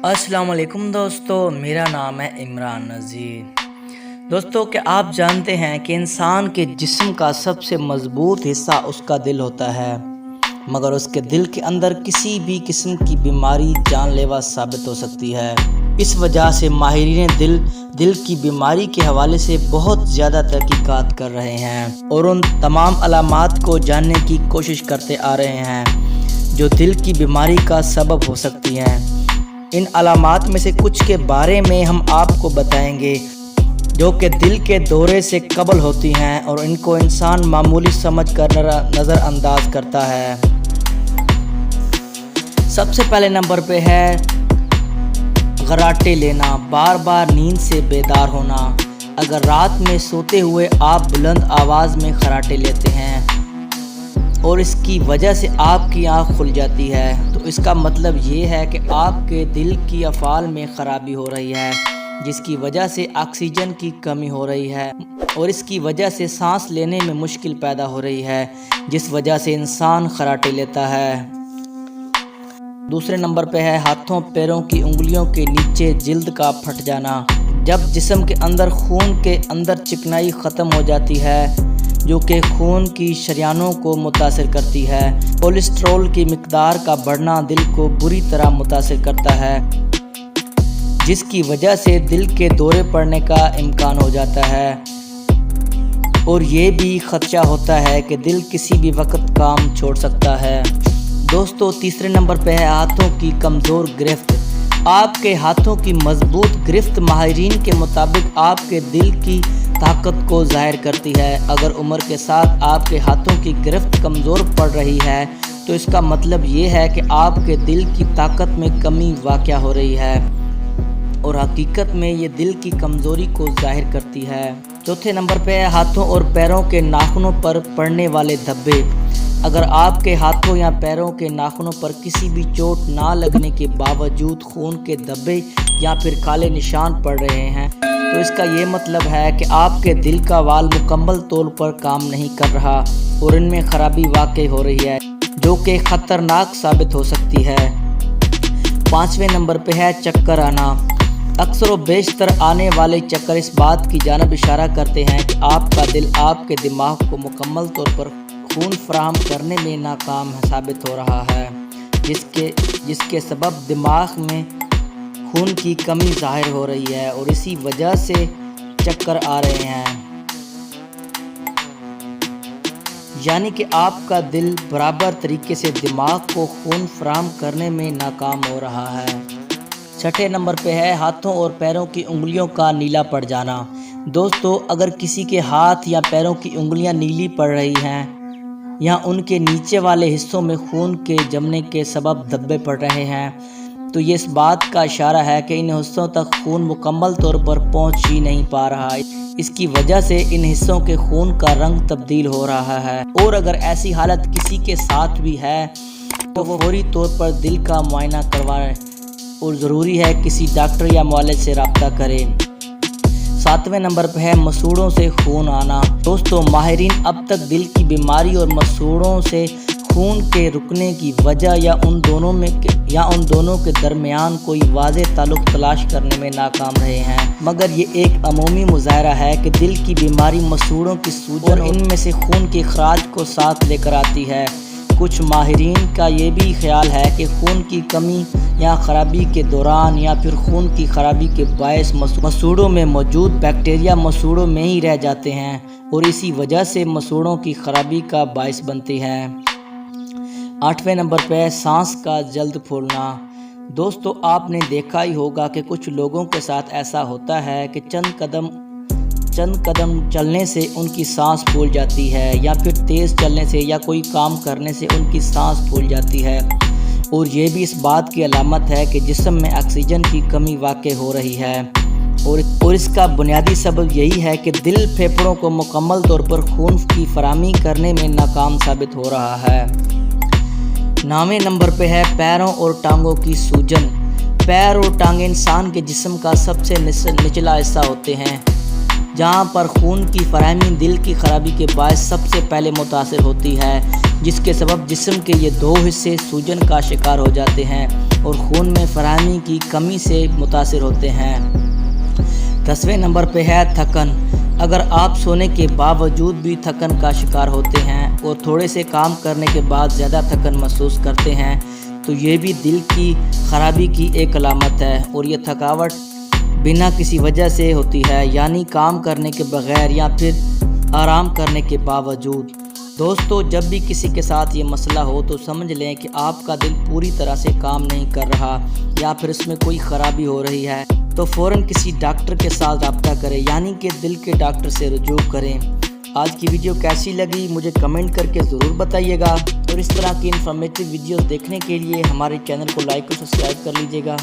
अस्सलाम वालेकुम दोस्तों, मेरा नाम है इमरान नज़ीर। दोस्तों, क्या आप जानते हैं कि इंसान के जिस्म का सबसे मज़बूत हिस्सा उसका दिल होता है, मगर उसके दिल के अंदर किसी भी किस्म की बीमारी जानलेवा साबित हो सकती है। इस वजह से माहिरीन दिल की बीमारी के हवाले से बहुत ज़्यादा तहकीकात कर रहे हैं और उन तमाम अलामात को जानने की कोशिश करते आ रहे हैं जो दिल की बीमारी का सबब हो सकती हैं। इन अलामात में से कुछ के बारे में हम आपको बताएंगे जो कि दिल के दौरे से कबल होती हैं और इनको इंसान मामूली समझ कर नज़रअंदाज करता है। सबसे पहले नंबर पे है घराटे लेना, बार बार नींद से बेदार होना। अगर रात में सोते हुए आप बुलंद आवाज़ में खराटे लेते हैं और इसकी वजह से आपकी आँख खुल जाती है, तो इसका मतलब ये है कि आपके दिल की अफ़ाल में ख़राबी हो रही है, जिसकी वजह से ऑक्सीजन की कमी हो रही है और इसकी वजह से सांस लेने में मुश्किल पैदा हो रही है, जिस वजह से इंसान खराटे लेता है। दूसरे नंबर पे है हाथों पैरों की उंगलियों के नीचे जिल्द का फट जाना। जब जिस्म के अंदर खून के अंदर चिकनाई ख़त्म हो जाती है, जो कि खून की शरियानों को मुतासिर करती है। कोलेस्ट्रॉल की मिकदार का बढ़ना दिल को बुरी तरह मुतासिर करता है, जिसकी वजह से दिल के दौरे पड़ने का इम्कान हो जाता है और ये भी खदशा होता है कि दिल किसी भी वक्त काम छोड़ सकता है। दोस्तों, तीसरे नंबर पे है हाथों की कमज़ोर गिरफ्त। आपके हाथों की मजबूत गिरफ्त माहिरीन के मुताबिक आपके दिल की ताकत को ज़ाहिर करती है। अगर उम्र के साथ आपके हाथों की गिरफ्त कमज़ोर पड़ रही है, तो इसका मतलब ये है कि आपके दिल की ताकत में कमी वाक़या हो रही है और हकीकत में ये दिल की कमज़ोरी को ज़ाहिर करती है। चौथे नंबर पे है हाथों और पैरों के नाखूनों पर पड़ने वाले धब्बे। अगर आपके हाथों या पैरों के नाखूनों पर किसी भी चोट ना लगने के बावजूद खून के धब्बे या फिर काले निशान पड़ रहे हैं, तो इसका ये मतलब है कि आपके दिल का वाल मुकम्मल तौर पर काम नहीं कर रहा और इनमें ख़राबी वाक़ई हो रही है, जो कि ख़तरनाक साबित हो सकती है। पाँचवें नंबर पे है चक्कर आना। अक्सर व बेशतर आने वाले चक्कर इस बात की जानब इशारा करते हैं कि आपका दिल आपके दिमाग को मुकम्मल तौर पर खून फराहम करने में नाकाम साबित हो रहा है, जिसके सबब दिमाग में खून की कमी ज़ाहिर हो रही है और इसी वजह से चक्कर आ रहे हैं। यानी कि आपका दिल बराबर तरीके से दिमाग को खून फराहम करने में नाकाम हो रहा है। छठे नंबर पे है हाथों और पैरों की उंगलियों का नीला पड़ जाना। दोस्तों, अगर किसी के हाथ या पैरों की उंगलियां नीली पड़ रही हैं या उनके नीचे वाले हिस्सों में खून के जमने के सबब धब्बे पड़ रहे हैं, तो ये इस बात का इशारा है कि इन हिस्सों तक खून मुकम्मल तौर पर पहुंच ही नहीं पा रहा है। इसकी वजह से इन हिस्सों के खून का रंग तब्दील हो रहा है और अगर ऐसी हालत किसी के साथ भी है, तो वो फौरी तौर पर दिल का मुआयना करवाएं और ज़रूरी है किसी डॉक्टर या मुआलिज से रब्ता करें। सातवें नंबर पर है मसूड़ों से खून आना। दोस्तों, माहिरीन अब तक दिल की बीमारी और मसूड़ों से खून के रुकने की वजह या उन दोनों के दरमियान कोई वाज़ेह ताल्लुक़ तलाश करने में नाकाम रहे हैं, मगर ये एक अमूमी मुज़ाहरा है कि दिल की बीमारी मसूड़ों की सूजन और इनमें से खून के अखराज को साथ लेकर आती है। कुछ माहिरीन का ये भी ख्याल है कि खून की कमी या ख़राबी के दौरान या फिर खून की ख़राबी के बायस मसूड़ों में मौजूद बैक्टीरिया मसूड़ों में ही रह जाते हैं और इसी वजह से मसूड़ों की ख़राबी का बायस बनते हैं। आठवें नंबर पर सांस का जल्द फूलना। दोस्तों, आपने देखा ही होगा कि कुछ लोगों के साथ ऐसा होता है कि चंद कदम चलने से उनकी सांस फूल जाती है या फिर तेज़ चलने से या कोई काम करने से उनकी सांस फूल जाती है और ये भी इस बात की अलामत है कि जिस्म में ऑक्सीजन की कमी वाक़ई हो रही है और इसका बुनियादी सबब यही है कि दिल फेफड़ों को मुकम्मल तौर पर खून की फराहमी करने में नाकाम साबित हो रहा है। 9वें नंबर पे है पैरों और टांगों की सूजन। पैर और टांगें इंसान के जिस्म का सबसे निचला हिस्सा होते हैं, जहां पर खून की फराहमी दिल की खराबी के बायस सबसे पहले मुतासिर होती है, जिसके सबब जिस्म के ये दो हिस्से सूजन का शिकार हो जाते हैं और खून में फराहमी की कमी से मुतासिर होते हैं। 10वें नंबर पे है थकन। अगर आप सोने के बावजूद भी थकन का शिकार होते हैं और थोड़े से काम करने के बाद ज़्यादा थकन महसूस करते हैं तो ये भी दिल की खराबी की एक अलामत है और ये थकावट बिना किसी वजह से होती है, यानी काम करने के बगैर या फिर आराम करने के बावजूद। दोस्तों, जब भी किसी के साथ ये मसला हो तो समझ लें कि आपका दिल पूरी तरह से काम नहीं कर रहा या फिर इसमें कोई ख़राबी हो रही है, तो फ़ौरन किसी डॉक्टर के साथ रब्ता करें, यानी कि दिल के डॉक्टर से रुजू करें। आज की वीडियो कैसी लगी मुझे कमेंट करके ज़रूर बताइएगा और इस तरह की इन्फॉर्मेटिव वीडियोस देखने के लिए हमारे चैनल को लाइक और सब्सक्राइब कर लीजिएगा।